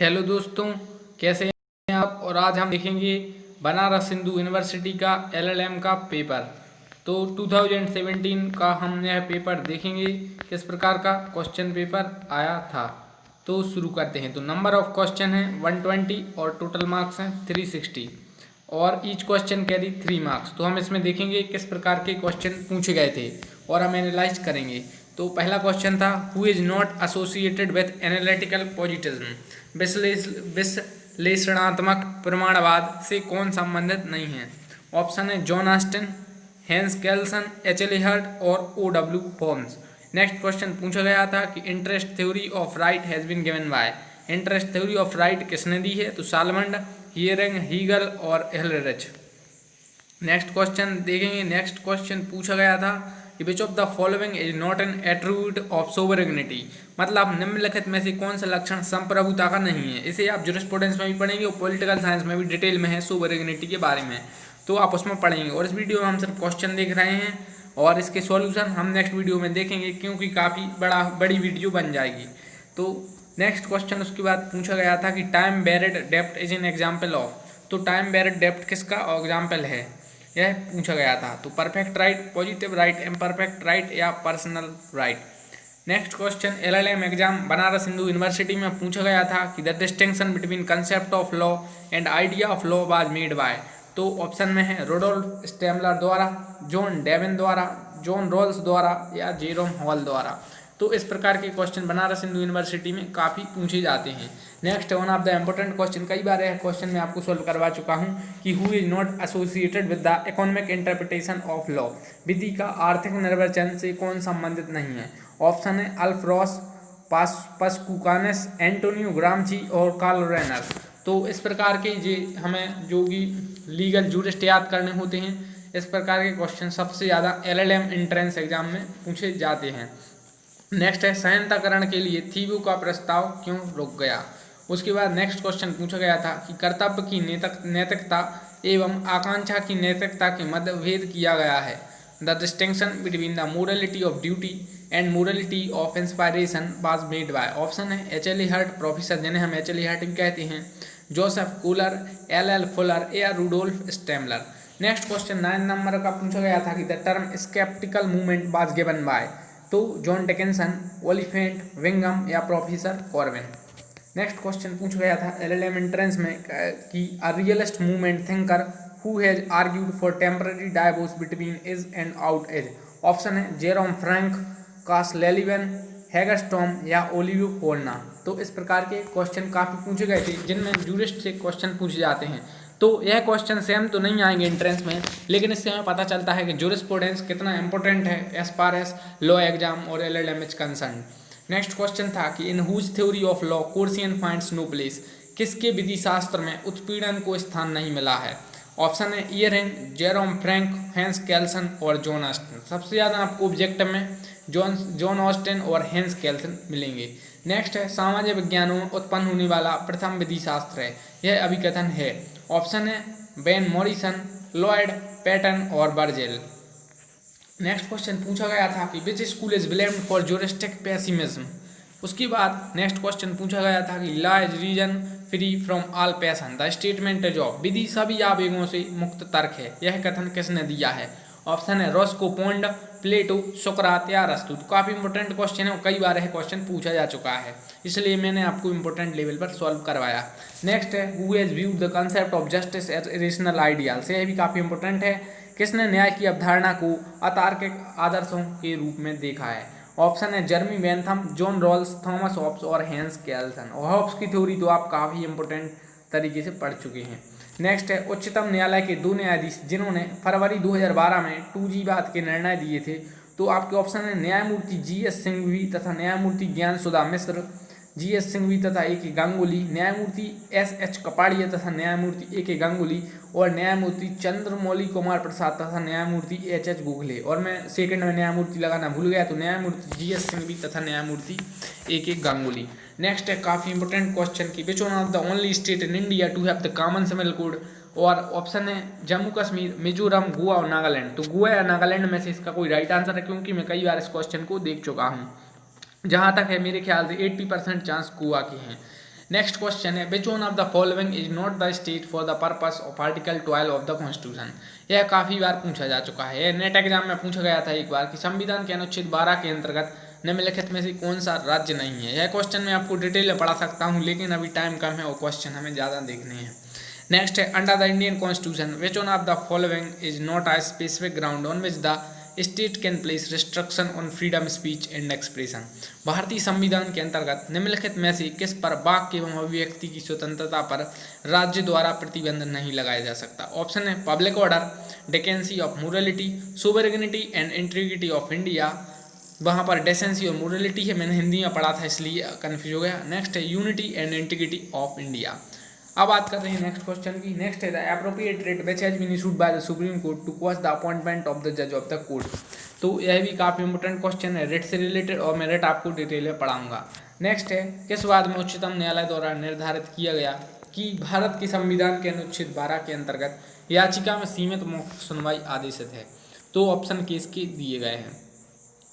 Hello दोस्तों, कैसे हैं आप। और आज हम देखेंगे बनारस हिंदू यूनिवर्सिटी का एलएलएम का पेपर। तो 2017 का हम यह पेपर देखेंगे किस प्रकार का क्वेश्चन पेपर आया था। तो शुरू करते हैं। तो नंबर ऑफ क्वेश्चन है 120 और टोटल मार्क्स हैं 360 और ईच क्वेश्चन कैरी 3 मार्क्स। तो हम इसमें देखेंगे किस प्रकार के क्वेश्चन पूछे गए थे और हम एनालाइज करेंगे। तो पहला क्वेश्चन था who is not associated with analytical positivism. विश्लेषणात्मक प्रमाणवाद से कौन संबंधित नहीं है। ऑप्शन है John Austin, Hans Kelsen, H L Hart और O W Holmes. Next question पूछा गया था कि interest theory of right has been given by. Interest theory of right किसने दी है। तो सालमंड, हियरिंग, हीगल और एहलरिच। नेक्स्ट क्वेश्चन देखेंगे। नेक्स्ट क्वेश्चन पूछा गया था कि which of the following is not an attribute of sovereignty. मतलब निम्नलिखित में से कौन सा लक्षण संप्रभुता का नहीं है। इसे आप जूरिस्प्रूडेंस में भी पढ़ेंगे और पॉलिटिकल साइंस में भी डिटेल में है सोवरेनिटी के बारे में, तो आप उसमें पढ़ेंगे। और इस वीडियो में हम सिर्फ क्वेश्चन देख रहे हैं और इसके सॉल्यूशन हम नेक्स्ट वीडियो में देखेंगे, क्योंकि काफ़ी बड़ी वीडियो बन जाएगी। तो नेक्स्ट क्वेश्चन उसके बाद पूछा गया था कि टाइम बेरिड डेप्थ इज एन एग्जाम्पल ऑफ। तो टाइम बेरिड डेप्थ किसका एग्जाम्पल है, यह पूछा गया था। तो perfect right, positive right, imperfect right या personal right. Next question LLM exam Banaras Hindu University में पूछा गया था कि the distinction between concept of law and idea of law was made by. तो ऑप्शन में है रोडोल्फ स्टेमलर द्वारा, जॉन डेविन द्वारा, जॉन रॉल्स द्वारा या जेरोम हॉल द्वारा। तो इस प्रकार के क्वेश्चन बनारस हिंदू यूनिवर्सिटी में काफ़ी पूछे जाते हैं। Next one of the important question, कई बार यह क्वेश्चन मैं आपको सोल्व करवा चुका हूं कि who is not associated with the economic interpretation of law. विधि का आर्थिक निर्वचन से कौन संबंधित नहीं है। ऑप्शन है अल्फ रॉस, पास्कुकानेस, एंटोनियो ग्रामची और कार्ल रेनर। तो इस प्रकार के ये हमें जो भी लीगल जूरिस्ट याद करने होते हैं, इस प्रकार के क्वेश्चन सबसे ज़्यादा एलएलएम एंट्रेंस एग्जाम में पूछे जाते हैं। नेक्स्ट है संहनताकरण के लिए थीबू का प्रस्ताव क्यों रुक गया। उसके बाद नेक्स्ट क्वेश्चन पूछा गया था कि कर्तव्य की नैतिकता एवं आकांक्षा की नैतिकता के मध्य भेद किया गया है। The distinction between the morality of duty and morality of inspiration was made by. Option है एच एल हर्ट प्रोफेसर, जिन्हें हम एच एल हर्ट भी कहते हैं, Joseph Kohler, L L Fuller या Rudolf Stammler. Next question 9 number का पूछा गया था कि the term sceptical movement was given by. तो जॉन डिकिंसन, ओलिफेंट, विंगम या प्रोफेसर कॉर्विन। नेक्स्ट क्वेश्चन पूछा गया था एलएलएम एंट्रेंस में कि a realist movement thinker who has argued for temporary divorce between is and ought edge. Option है Jerome Frank, Karl Llewellyn, Hagerstrom या ओलिवियो कोलना। तो इस प्रकार के क्वेश्चन काफ़ी पूछे गए थे जिनमें जूरिस्ट से क्वेश्चन पूछे जाते हैं। तो यह क्वेश्चन सेम तो नहीं आएंगे एंट्रेंस में, लेकिन इससे हमें पता चलता है कि जूरिस्प्रूडेंस कितना इंपॉर्टेंट है as far as law exam और LLM is concern. Next question था कि in whose theory of law coercion finds no place. किसके विधि शास्त्र में उत्पीड़न को स्थान नहीं मिला है। ऑप्शन है earring, Jerome Frank, hence Kelsen और जॉन ऑस्टिन। सबसे ज़्यादा आपको ऑब्जेक्टिव में जॉन ऑस्टिन और हेंस केल्सन मिलेंगे। नेक्स्ट है सामाजिक विज्ञानों में उत्पन्न होने वाला प्रथम विधि शास्त्र है, यह अभिकथन है। ऑप्शन है बेन मॉरिसन, लॉयड, पैटर्न और बर्जेल। नेक्स्ट क्वेश्चन पूछा गया था कि which school is blamed for juristic pessimism. उसके बाद नेक्स्ट क्वेश्चन पूछा गया था कि law is reason free from all passion, the statement is of. विधि सभी आवेगों से मुक्त तर्क है, यह कथन किसने दिया है। ऑप्शन है रोस्को पोंड, प्लेटो, सुकरात या अरस्तु। तो काफ़ी इंपॉर्टेंट क्वेश्चन है और कई बार यह क्वेश्चन पूछा जा चुका है, इसलिए मैंने आपको इंपॉर्टेंट लेवल पर सॉल्व करवाया। नेक्स्ट है who has viewed the concept of justice as rational ideals. यह भी काफ़ी इंपॉर्टेंट है, किसने न्याय की अवधारणा को अतार्किक आदर्शों के रूप में देखा है। ऑप्शन है Jeremy Bentham, John Rawls, Thomas Hobbes और हेंस केल्सन। और हॉब्स की थ्योरी तो आप काफ़ी इंपॉर्टेंट तरीके से पढ़ चुके हैं। नेक्स्ट है उच्चतम न्यायालय के 2 न्यायाधीश जिन्होंने फरवरी 2012 में 2G बात के निर्णय दिए थे। तो आपके ऑप्शन है न्यायमूर्ति GS सिंघवी तथा न्यायमूर्ति ज्ञान सुधा मिश्र, GS सिंघवी तथा AK गांगुली, न्यायमूर्ति SH कपाड़िया तथा न्यायमूर्ति AK गांगुली और न्यायमूर्ति चंद्रमौली कुमार प्रसाद तथा न्यायमूर्ति HH गोखले। और मैं सेकंड में न्यायमूर्ति लगाना भूल गया, तो न्यायमूर्ति GS सिंघवी तथा न्यायमूर्ति AK गांगुली। नेक्स्ट है काफ़ी इंपॉर्टेंट क्वेश्चन की which one of the only state in India to have the common civil code. और ऑप्शन है जम्मू कश्मीर, मिजोरम, गोवा और नागालैंड। तो गोवा या नागालैंड में से इसका कोई राइट आंसर है, क्योंकि मैं कई बार इस क्वेश्चन को देख चुका हूँ। जहाँ तक है मेरे ख्याल से 80% चांस गोवा के हैं। नेक्स्ट क्वेश्चन है विच one of the following is not the state for the purpose of article 12 of the constitution. यह काफ़ी बार पूछा जा चुका है, यह नेट एग्जाम में पूछा गया था एक बार कि संविधान के अनुच्छेद 12 के अंतर्गत निम्नलिखित में से कौन सा राज्य नहीं है। यह क्वेश्चन मैं आपको डिटेल में पढ़ा सकता हूँ, लेकिन अभी टाइम कम है और क्वेश्चन हमें ज़्यादा देखने हैं। नेक्स्ट है under the Indian constitution which one of the following is not a specific ground on which the state can place restriction on freedom speech and expression. भारतीय संविधान के अंतर्गत निम्नलिखित में से किस पर वाक्य एवं अभिव्यक्ति की स्वतंत्रता पर राज्य द्वारा प्रतिबंध नहीं लगाया जा सकता। ऑप्शन है public order, decency of morality, sovereignty and integrity of India. वहाँ पर डेसेंसी और मोरलिटी है, मैंने हिंदी में पढ़ा था इसलिए कन्फ्यूज हो गया। नेक्स्ट है unity and integrity of India. अब बात करते हैं नेक्स्ट क्वेश्चन की। नेक्स्ट है the appropriate writ which has been issued by the Supreme Court to quash the appointment of the जज ऑफ द कोर्ट। तो यह भी काफ़ी इंपॉर्टेंट क्वेश्चन है रेट से रिलेटेड, और मैं रेट आपको डिटेल में पढ़ाऊंगा। नेक्स्ट है किस वाद में उच्चतम न्यायालय द्वारा निर्धारित किया गया कि भारत के संविधान के अनुच्छेद 12 के अंतर्गत याचिका में सीमित मौखिक सुनवाई आदेशित है। तो ऑप्शन के इसके दिए गए हैं।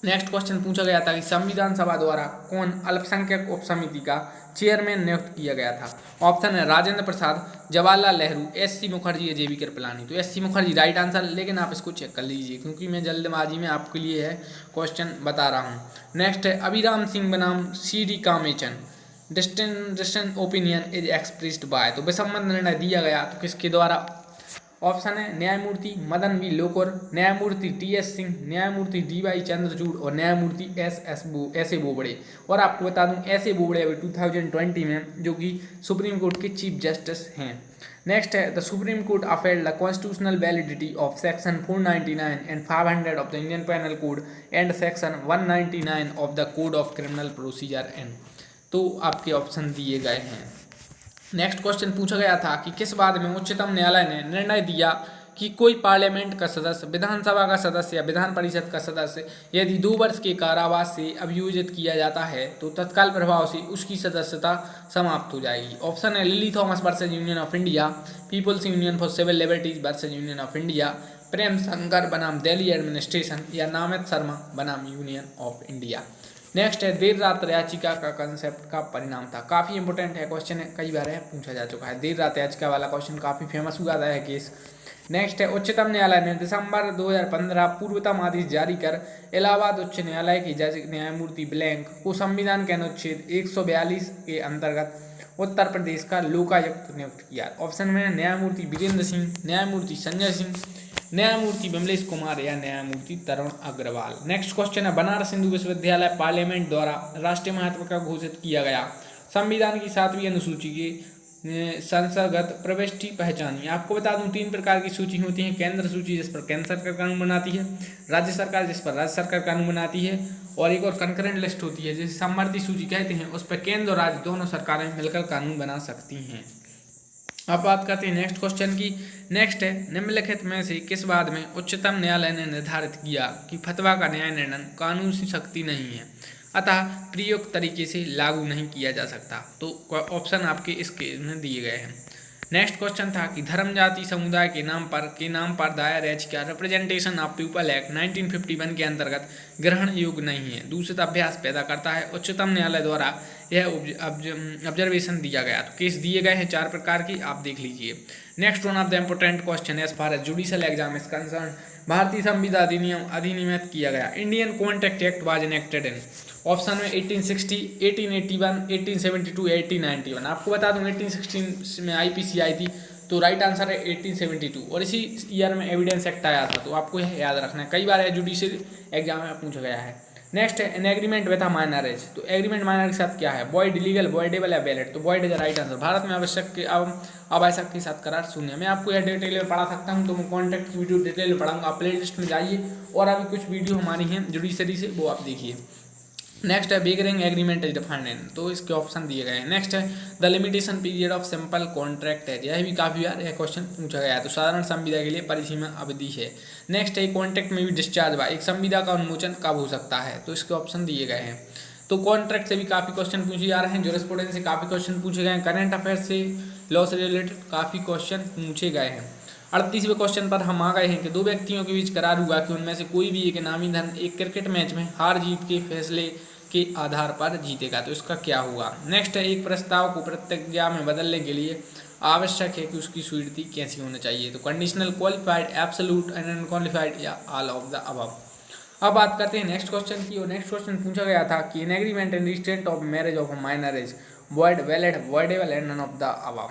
नेक्स्ट क्वेश्चन पूछा गया था कि संविधान सभा द्वारा कौन अल्पसंख्यक उप समिति का चेयरमैन नियुक्त किया गया था। ऑप्शन है राजेंद्र प्रसाद, जवाहरलाल नेहरू, एस.सी. मुखर्जी या जे.बी. कृपलानी। तो एस.सी. मुखर्जी राइट आंसर, लेकिन आप इसको चेक कर लीजिए क्योंकि मैं जल्दबाजी में आपके लिए है क्वेश्चन बता रहा हूँ। नेक्स्ट है अभिराम सिंह बनाम C.D. Commachen dissenting opinion is expressed by. तो विसम्मत निर्णय दिया गया तो किसके द्वारा। ऑप्शन है न्यायमूर्ति मदन बी लोकुर, न्यायमूर्ति T.S. सिंह, न्यायमूर्ति D.Y. चंद्रचूड़ और न्यायमूर्ति एस ए बोबड़े। और आपको बता दूं एस ए बोबड़े अभी 2020 में जो कि सुप्रीम कोर्ट के चीफ जस्टिस हैं। नेक्स्ट है the Supreme Court upheld the constitutional validity of section 499 and 500 of the Indian Penal Code and section 199 of the Code of Criminal Procedure and. तो आपके option दिए गए हैं। नेक्स्ट क्वेश्चन पूछा गया था कि किस बात में उच्चतम न्यायालय ने निर्णय दिया कि कोई पार्लियामेंट का सदस्य, विधानसभा का सदस्य या विधान परिषद का सदस्य यदि 2 वर्ष के कारावास से अभियोजित किया जाता है तो तत्काल प्रभाव से उसकी सदस्यता समाप्त हो जाएगी। ऑप्शन है Lily Thomas versus Union of India, People's Union for Civil Liberties versus Union of India, Prem Shankar बनाम दिल्ली एडमिनिस्ट्रेशन या नामित शर्मा बनाम यूनियन ऑफ इंडिया। नेक्स्ट है देर रात याचिका का कंसेप्ट का परिणाम था। काफ़ी इंपॉर्टेंट है क्वेश्चन है, कई बार है पूछा जा चुका है। देर रात याचिका वाला क्वेश्चन काफ़ी फेमस हुआ है केस। नेक्स्ट है उच्चतम न्यायालय ने दिसंबर 2015 पूर्वतम आदेश जारी कर इलाहाबाद उच्च न्यायालय के जज न्यायमूर्ति ब्लैंक को संविधान के अनुच्छेद 142 के अंतर्गत उत्तर प्रदेश का लोकायुक्त नियुक्त किया। ऑप्शन में न्यायमूर्ति वीरेंद्र सिंह, न्यायमूर्ति संजय सिंह, न्यायमूर्ति विमलेश कुमार या न्यायमूर्ति तरुण अग्रवाल। नेक्स्ट क्वेश्चन है बनारस हिंदू विश्वविद्यालय पार्लियामेंट द्वारा राष्ट्रीय महत्व का घोषित किया गया संविधान की 7वीं अनुसूची के संस्थागत प्रविष्टि पहचानिए। आपको बता दूं 3 प्रकार की सूची होती है। केंद्र सूची जिस पर केंद्र सरकार कानून बनाती है, राज्य सरकार जिस पर राज्य सरकार कानून बनाती है, और एक और कंकरेंट लिस्ट होती है जिसे समवर्ती सूची कहते हैं। उस पर केंद्र और राज्य दोनों सरकारें मिलकर कानून बना सकती हैं। अब बात करते हैं नेक्स्ट क्वेश्चन की। नेक्स्ट है निम्नलिखित में से किस बात में उच्चतम न्यायालय ने निर्धारित किया कि फतवा का न्याय निर्णय कानून से शक्ति नहीं है, अतः प्रयुक्त तरीके से लागू नहीं किया जा सकता। तो ऑप्शन आपके इसके में दिए गए हैं। नेक्स्ट क्वेश्चन था कि धर्म जाति समुदाय के नाम पर दायर याचिका रिप्रेजेंटेशन ऑफ पीपल एक्ट 1951 के अंतर्गत ग्रहण योग्य नहीं है, दूषित अभ्यास पैदा करता है। उच्चतम न्यायालय द्वारा यह ऑब्जर्वेशन दिया गया। तो केस दिए गए हैं 4 प्रकार की, आप देख लीजिए। Next one of the important question as far as judicial exam is concern, भारतीय संविदा अधिनियमित किया गया। Indian Contract Act was enacted in. Option में 1860, 1881, 1872, 1891। आपको बता दूं 1816 में IPC आई थी, तो राइट आंसर है 1872, और इसी ईयर में एविडेंस एक्ट आया था। तो आपको यह याद रखना है, कई बार जुडिशियल एग्जाम में पूछा गया है। नेक्स्ट है एन एग्रीमेंट विद अ माइनरेज। तो एग्रीमेंट माइनर के साथ क्या है, वॉइड, लीगल, वॉइडेबल या वैलिड। तो void is right answer. Bharat में आवश्यक के साथ करार शून्य। मैं आपको यह डिटेल में पढ़ा सकता हूं, तो मैं कॉन्टैक्ट की वीडियो डिटेल में पढ़ाऊंगा। प्ले लिस्ट में जाइए और अभी कुछ वीडियो हमारी हैं जुडिशरी से, वो आप देखिए। नेक्स्ट है बेगरिंग एग्रीमेंट इज डिफाइंड इन। तो इसके ऑप्शन दिए गए हैं। नेक्स्ट है the limitation period of simple contract है। यह भी काफ़ी बार यह क्वेश्चन पूछा गया है। तो साधारण संविदा के लिए परिसीमा अवधि है। नेक्स्ट है कॉन्ट्रैक्ट में भी डिस्चार्ज बा, एक संविदा का उन्मोचन कब हो सकता है। तो इसके ऑप्शन दिए गए हैं। तो कॉन्ट्रैक्ट से भी काफ़ी क्वेश्चन पूछे जा रहे हैं, जूरिस्प्रूडेंस से काफ़ी क्वेश्चन पूछे गए हैं, करंट अफेयर से, लॉ से रिलेटेड काफ़ी क्वेश्चन पूछे गए हैं। 38वें क्वेश्चन पर हम आ गए हैं कि 2 व्यक्तियों के बीच करार हुआ कि उनमें से कोई भी एक इनामी धन एक क्रिकेट मैच में हार जीत के फैसले के आधार पर जीतेगा। तो इसका क्या होगा? नेक्स्ट है, एक प्रस्ताव को प्रतिज्ञा में बदलने के लिए आवश्यक है कि उसकी स्वीकृति कैसी होनी चाहिए? तो conditional, qualified, absolute and unqualified या ऑल ऑफ द अबव। अब बात करते हैं नेक्स्ट क्वेश्चन की। और नेक्स्ट क्वेश्चन पूछा गया था कि an agreement in restraint of marriage of a minor is void, valid, voidable and none of the above।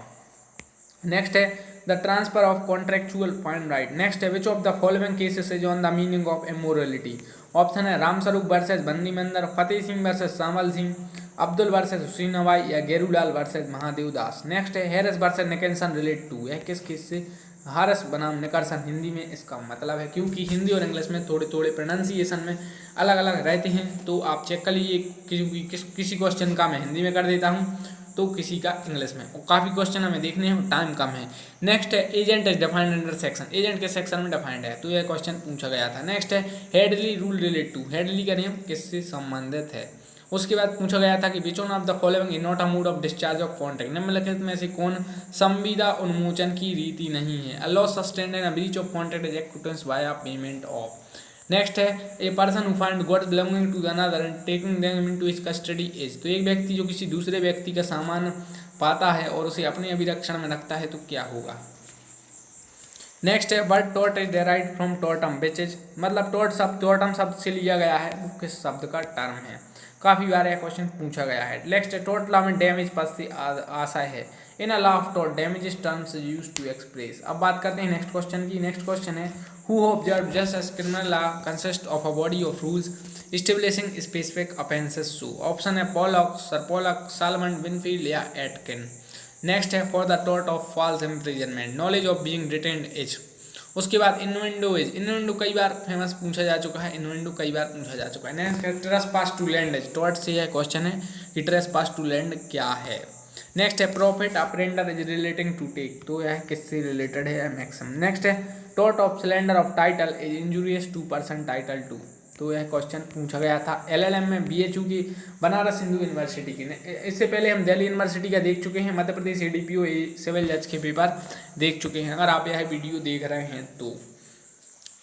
Next है the transfer of contractual fine right. Next है which of the following cases is on the meaning of immorality. Option है Ramswaroop versus Bandi Mandar, Fateh Singh versus Sawal Singh, Abdul versus Hussain Nawai या Gherulal versus Mahadev Das. Next है Harris versus Nicholson relate to. यह किस case से? हारस बनाम Nicholson. Hindi में इसका मतलब है, क्योंकि हिंदी और इंग्लिश में थोड़े थोड़े प्रोनाउंसिएशन में अलग अलग रहते हैं, तो आप चेक कर लीजिए। किसी क्वेश्चन का मैं हिंदी में कर देता हूँ तो किसी का इंग्लिश में, और काफ़ी क्वेश्चन हमें देखने हैं, टाइम कम है। नेक्स्ट है agent is defined under section. Agent के सेक्शन में डिफाइंड है, तो यह क्वेश्चन पूछा गया था। नेक्स्ट है Hadley rule relate to. Hadley का नियम किससे संबंधित है? उसके बाद पूछा गया था कि विच one of the following is not a mode of discharge of contract. निम्नलिखित में से कौन संविदा उन्मोचन की रीति नहीं है? A loss sustained in a breach of contract is acquittance via payment of. Next है a person who find goods belonging to another and taking them into his custody is. तो एक व्यक्ति जो किसी दूसरे व्यक्ति का सामान पाता है और उसे अपने अभिरक्षण में रखता है, तो क्या होगा? नेक्स्ट है word taught is derived from Tatum which is, मतलब टॉटम शब्द से लिया गया है, वो किस शब्द का टर्म है? काफ़ी बार यह क्वेश्चन पूछा गया है। नेक्स्ट है टॉट लॉ में डैमेज पद से आशय है। इन अ लॉ ऑफ टॉट damages terms is used to express. अब बात करते हैं नेक्स्ट क्वेश्चन की। नेक्स्ट क्वेश्चन है who observe just as criminal law consist of a body of rules establishing specific offences so. Option है Pollock, sir Pollock, Salmond, Winfield या Atkin. Next है for the टॉट of false imprisonment, knowledge of being detained is. उसके बाद इनवेंडो is, इनवेंडो कई बार famous पूछा जा चुका है, इनवेंडो कई बार पूछा जा चुका है। नेक्स्ट है ट्रेसपास टू लैंड इज, टॉट से यह क्वेश्चन है कि ट्रेसपास टू लैंड क्या है। नेक्स्ट है profit a prendre is relating to take, तो यह किससे रिलेटेड है? मैक्सिमम। नेक्स्ट है टॉट of slander of title is injurious to person title to, तो यह क्वेश्चन पूछा गया था एलएलएम में बीएचयू की बनारस हिंदू यूनिवर्सिटी की। इससे पहले हम दिल्ली यूनिवर्सिटी का देख चुके हैं, मध्य प्रदेश एडीपीओ सिविल जज के पेपर देख चुके हैं, अगर आप यह वीडियो देख रहे हैं तो।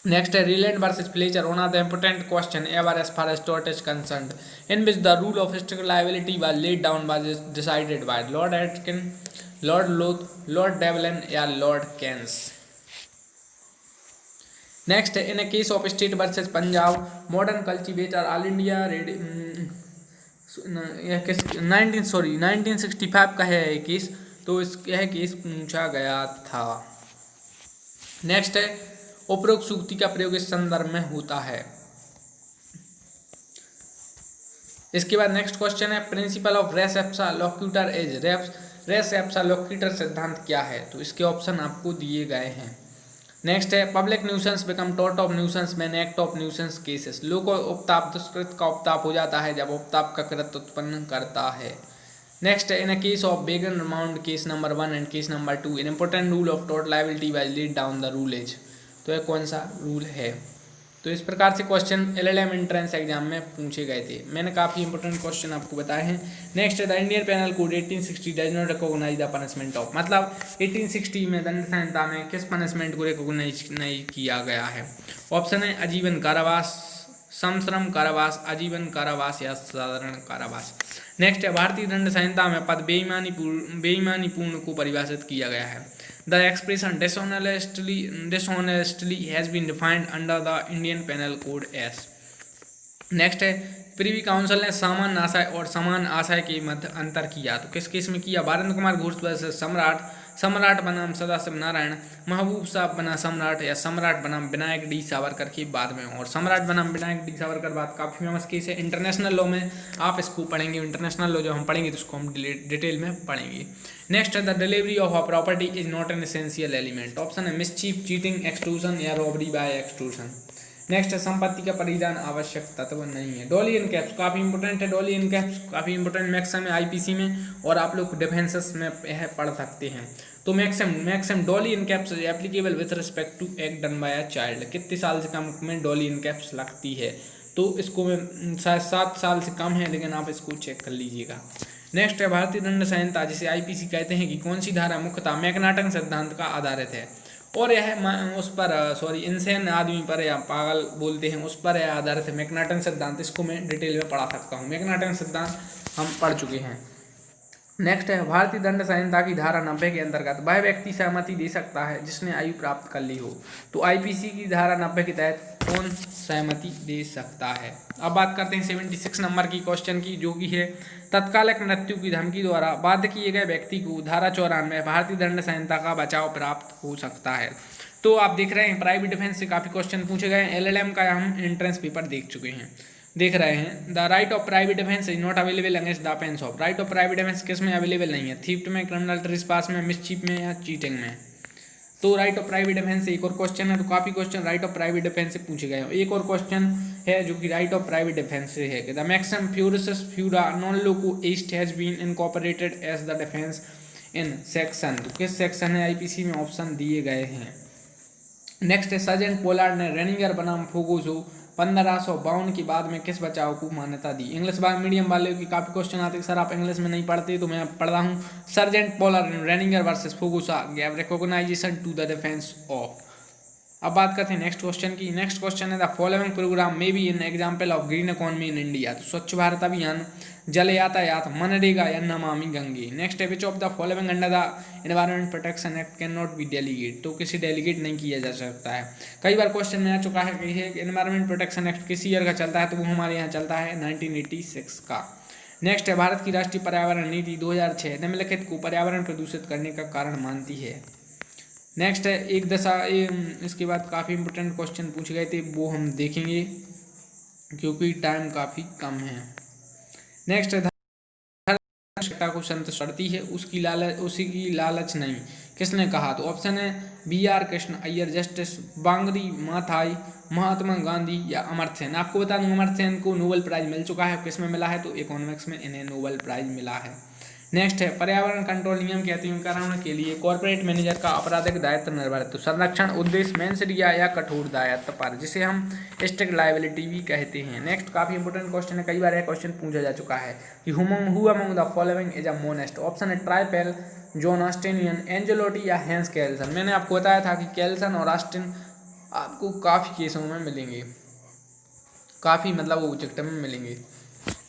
नेक्स्ट है Rylands versus Fletcher, one of the important question ever as far as टॉट is concerned, in which the rule of strict liability was laid down was decided by Lord Atkin, Lord Loth, Lord Devlin या Lord Cairns. Next है in a case of State versus Punjab modern cultivator all India ready, यह किस 1965 का है ये case, तो यह case पूछा गया था। नेक्स्ट है उपरोक्त सूक्ति का प्रयोग इस संदर्भ में होता है। इसके बाद नेक्स्ट क्वेश्चन है principle of res ipsa loquitur is. Res ipsa loquitur सिद्धांत क्या है? तो इसके ऑप्शन आपको दिए गए हैं। नेक्स्ट है public nuisance become taught of nuisance man act of nuisance cases. लोक उपताप दुष्कृत का उपताप हो जाता है जब उपताप का कृत्य उत्पन्न करता है। नेक्स्ट है in a case of Wagon Mound case number 1 and case number 2 in important rule of टॉट liability was laid down the rule as, तो यह कौन सा रूल है? तो इस प्रकार से क्वेश्चन एलएलएम एंट्रेंस एग्जाम में पूछे गए थे, मैंने काफ़ी इंपॉर्टेंट क्वेश्चन आपको बताए हैं। नेक्स्ट है the Indian Penal Code 1860 does not recognise the punishment of, मतलब 1860 में दंड संहिता में किस पनिशमेंट को रिकॉग्नाइज नहीं किया गया है? ऑप्शन है आजीवन कारावास, समश्रम कारावास, आजीवन कारावास या साधारण कारावास। नेक्स्ट है भारतीय दंड संहिता में पद बेईमानीपूर्ण को परिभाषित किया गया है। The expression dishonestly has been defined under the Indian Penal Code as। Next है प्रीवी काउंसिल ने समान आशय और समान आशय के मध्य अंतर किया, तो किस केस में किया? बारेंद्र कुमार घोष वर्सेस सम्राट, सम्राट बनाम सदाशिव नारायण, महबूब साहब बना सम्राट या सम्राट बनाम विनायक डी सावरकर के बाद में, और सम्राट बनाम विनायक डी सावरकर बाद काफ़ी फेमस केस है। इंटरनेशनल लॉ में आप इसको पढ़ेंगे, इंटरनेशनल लॉ जो हम पढ़ेंगे तो उसको हम डिटेल में पढ़ेंगे। नेक्स्ट है the delivery of a property is not an essential element. Option है मिसचीफ, चीटिंग, एक्सटॉर्शन या रॉबरी बाय एक्सटॉर्शन। नेक्स्ट है संपत्ति का परिधान आवश्यक तत्व नहीं है। डॉली एंड कैप्स काफ़ी इंपोर्टेंट है, डॉली एंड कैप्स काफ़ी इंपोर्टेंट मैक्सिमम में आईपीसी में, और आप लोग डिफेंसेस में यह पढ़ सकते हैं। तो maximum doli incapax applicable with respect to act done by a child, कितने साल से कम में डॉली एंड कैप्स लगती है? तो इसको मैं शायद 7 साल से कम है, लेकिन आप इसको चेक कर लीजिएगा। नेक्स्ट है भारतीय दंड संहिता जिसे आईपीसी कहते हैं कि कौन सी धारा मुख्यतः मैकनाटन सिद्धांत का आधारित है? और यह उस पर इंसान आदमी पर या पागल बोलते हैं उस पर यह आधारित है। मैकनाटन सिद्धांत, इसको मैं डिटेल में पढ़ा सकता हूँ। मैकनाटन सिद्धांत हम पढ़ चुके हैं। नेक्स्ट है भारतीय दंड संहिता की धारा 90 के अंतर्गत वह व्यक्ति सहमति दे सकता है जिसने आयु प्राप्त कर ली हो। तो आईपीसी की धारा 90 के तहत कौन सहमति दे सकता है। अब बात करते हैं 76 नंबर की क्वेश्चन की, जो कि है तत्कालिक मृत्यु की धमकी द्वारा बाध्य किए गए व्यक्ति को धारा 94 भारतीय दंड संहिता का बचाव प्राप्त हो सकता है। तो आप देख रहे हैं प्राइवेट डिफेंस से काफ़ी क्वेश्चन पूछे गए हैं। एलएलएम का हम एंट्रेंस पेपर देख चुके हैं, देख रहे हैं। The right of private defence is not available against the offence of. Right of private defence किस में अवेलेबल नहीं है, थीफ्ट में, क्रिमिनल ट्रेसपास में, मिसचीफ में या चीटिंग में। तो राइट ऑफ प्राइवेट डिफेंस से एक और क्वेश्चन है। तो काफ़ी question right of private defence से पूछे गए हैं। एक और क्वेश्चन है जो कि राइट ऑफ प्राइवेट डिफेंस से है कि द मैक्सिमम फ्यूरस फ्यूरा नॉन लोको ईस्ट has been incorporated as the defence in section. तो किस सेक्शन है आईपीसी में, ऑप्शन दिए गए हैं। नेक्स्ट है सर्जेंट पोलार्ड ने रेनिगर बनाम फोगोसो 1552 के बाद में किस बचाव को मान्यता दी। इंग्लिश मीडियम वाले की काफ़ी क्वेश्चन आते हैं सर आप इंग्लिश में नहीं पढ़ते, तो मैं पढ़ रहा हूँ। Sergeant Pollard Reniger versus Fogossa gave recognisation to the defence of. अब बात करते हैं नेक्स्ट क्वेश्चन की। नेक्स्ट क्वेश्चन है the following programme may be an example of green economy in India. तो स्वच्छ भारत अभियान, जल यातायात, मनरेगा या नमामि गंगे। नेक्स्ट है which of the following under the environment protection act can not be delegate. तो किसी डेलीगेट नहीं किया जा सकता है। कई बार क्वेश्चन में आ चुका है कि एनवायरमेंट प्रोटेक्शन एक्ट किस ईयर का चलता है, तो वो हमारे यहाँ चलता है 1986 का। नेक्स्ट है भारत की राष्ट्रीय पर्यावरण नीति 2006 निम्नलिखित को पर्यावरण प्रदूषित करने का कारण मानती है। नेक्स्ट है एक दशा, इसके बाद काफ़ी इंपोर्टेंट क्वेश्चन पूछे गए थे, वो हम देखेंगे क्योंकि टाइम काफ़ी कम है। नेक्स्ट है आवश्यकता को संतुष्ट करती है उसी की लालच नहीं, किसने कहा। तो ऑप्शन है BR कृष्ण अय्यर, जस्टिस बांगरी माथाई, महात्मा गांधी या अमर्त्य सेन। आपको बता दूं अमर्त्य सेन को नोबेल प्राइज मिल चुका है। किस में मिला है, तो इकोनॉमिक्स में इन्हें नोबेल प्राइज मिला है। नेक्स्ट है पर्यावरण कंट्रोल नियम के अतिक्रमण के लिए कॉर्पोरेट मैनेजर का आपराधिक दायित्व निर्भर है। तो संरक्षण उद्देश्य मेंसरिया या कठोर दायित्व पर, जिसे हम स्ट्रिक्ट लायबिलिटी भी कहते हैं। नेक्स्ट काफी इंपोर्टेंट क्वेश्चन है, कई बार यह क्वेश्चन पूछा जा चुका है कि who among the following is a monist. Option है ट्राइपेल, जॉन ऑस्टेनियन, एंजेलोटी या हैंस कैल्सन। मैंने आपको बताया था कि कैल्सन और ऑस्टिन आपको काफ़ी केसों में मिलेंगे, काफ़ी मतलब ऑब्जेक्ट में मिलेंगे।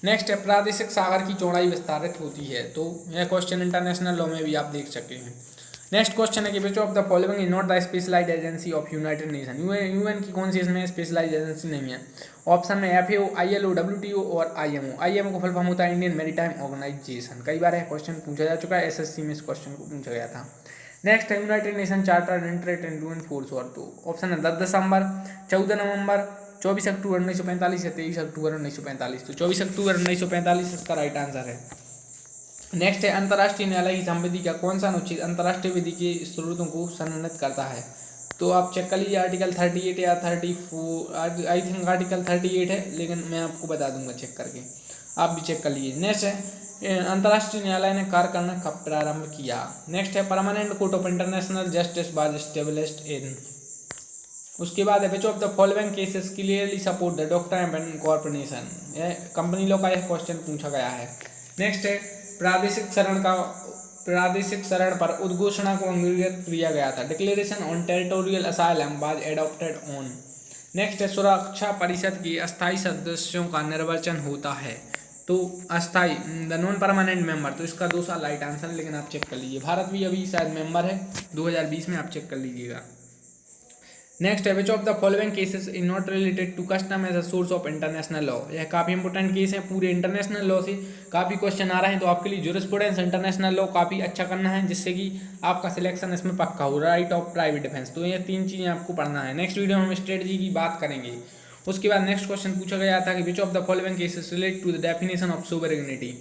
नेक्स्ट है प्रादेशिक सागर की चौड़ाई विस्तारित होती है। तो यह क्वेश्चन इंटरनेशनल लॉ में भी आप देख सकते हैं। नेक्स्ट क्वेश्चन है कि which of the following is not the specialised agency of United Nation. UN की कौन सी इसमें स्पेशलाइज्ड एजेंसी नहीं है। ऑप्शन में FAO, ILO, WTO और IMO। IMO को फुल फॉर्म होता है इंडियन मैरीटाइम ऑर्गेनाइजेशन। कई बार यह क्वेश्चन पूछा जा चुका है, SSC में इस क्वेश्चन को पूछा गया था। नेक्स्ट है United Nation Charter entered into force और। तो ऑप्शन है 10 दिसंबर, 14 नवंबर, 24 अक्टूबर 1945 या 23 अक्टूबर 1945। तो 24 अक्टूबर 1945 इसका राइट आंसर है। नेक्स्ट है अंतर्राष्ट्रीय न्यायालय की संविधि का कौन सा अनुच्छेद अंतर्राष्ट्रीय विधि के स्रोतों को संबंधित करता है। तो आप चेक कर लीजिए आर्टिकल 38 या 34, आई थिंक आर्टिकल 38 है, लेकिन मैं आपको बता दूंगा चेक करके, आप भी चेक कर लीजिए। नेक्स्ट है अंतर्राष्ट्रीय न्यायालय ने कार्य करना कब प्रारंभ किया। नेक्स्ट है permanent court of international justice was established in. उसके बाद है which of the following cases clearly support the doctrine of incorporation. यह कंपनी लॉ का यह क्वेश्चन पूछा गया है। नेक्स्ट है प्रादेशिक शरण पर उद्घोषणा को अंगीकृत किया गया था। Declaration on territorial asylum was adopted on. Next है सुरक्षा परिषद के अस्थायी सदस्यों का निर्वाचन होता है। तो अस्थायी द नॉन परमानेंट मेंबर, तो इसका 2 साल राइट आंसर है, लेकिन आप चेक कर लीजिए। भारत भी अभी शायद मेंबर है 2020 में, आप चेक कर लीजिएगा। नेक्स्ट है which of the following cases is not related to custom as a source of international law. यह काफ़ी इंपोर्टेंट केस है, पूरे इंटरनेशनल लॉ से काफ़ी क्वेश्चन आ रहे हैं। तो आपके लिए जूरिस्प्रूडेंस इंटरनेशनल लॉ काफ़ी अच्छा करना है, जिससे कि आपका सिलेक्शन इसमें पक्का हो। राइट ऑफ प्राइवेट डिफेंस, तो ये 3 चीज़ें आपको पढ़ना है। नेक्स्ट वीडियो में हम स्ट्रेटजी की बात करेंगे। उसके बाद नेक्स्ट क्वेश्चन पूछा गया था कि which of the following cases relate to the definition of sovereignty.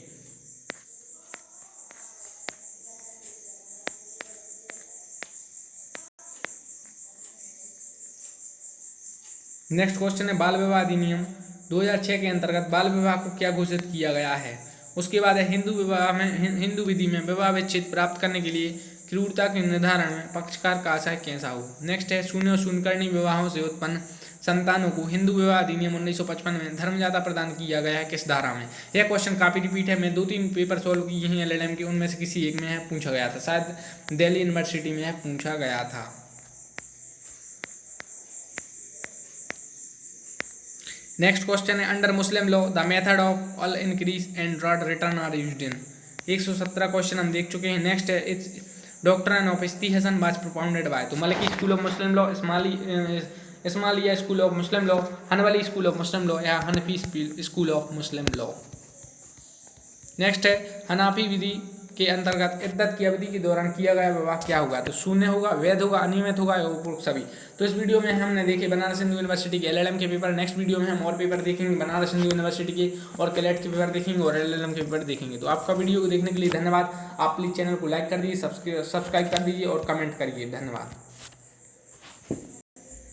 Next question है बाल विवाह अधिनियम 2006 के अंतर्गत बाल विवाह को क्या घोषित किया गया है। उसके बाद है हिंदू विधि में विवाह विच्छेद प्राप्त करने के लिए क्रूरता के निर्धारण में पक्षकार का आशय कैसा हो। नेक्स्ट है शून्य और शून्यकर्णी विवाहों से उत्पन्न संतानों को हिंदू विवाह अधिनियम 1955 में धर्मजाता प्रदान किया गया है किस धारा में। यह क्वेश्चन काफी रिपीट है, मैं 2-3 पेपर सॉल्व किए हैं LLM के, उनमें से किसी एक में है पूछा गया था, शायद दिल्ली यूनिवर्सिटी में है पूछा गया था। नेक्स्ट क्वेश्चन है under Muslim law the method of aul increase and radd return are used in. 117 question हम देख चुके हैं। नेक्स्ट है its doctrine of Istihsan was propounded by. तो Maliki school of Muslim law, Ismailia school of Muslim law, Hanbali school of Muslim law या Hanafi school of Muslim law. Next है हनाफी विधि के अंतर्गत इद्दत की अवधि के दौरान किया गया विवाह क्या होगा? तो शून्य होगा, वैध होगा, अनियमित होगा या उपरोक्त सभी। तो इस वीडियो में हमने देखे बनारस हिंदू यूनिवर्सिटी के LLM के पेपर। नेक्स्ट वीडियो में हम और पेपर देखेंगे, बनारस हिंदू यूनिवर्सिटी के और कैलेट के पेपर देखेंगे और LLM के पेपर देखेंगे। तो आपका वीडियो को देखने के लिए धन्यवाद। आप प्लीज चैनल को लाइक कर दीजिए, सब्सक्राइब कर दीजिए और कमेंट करिए। धन्यवाद।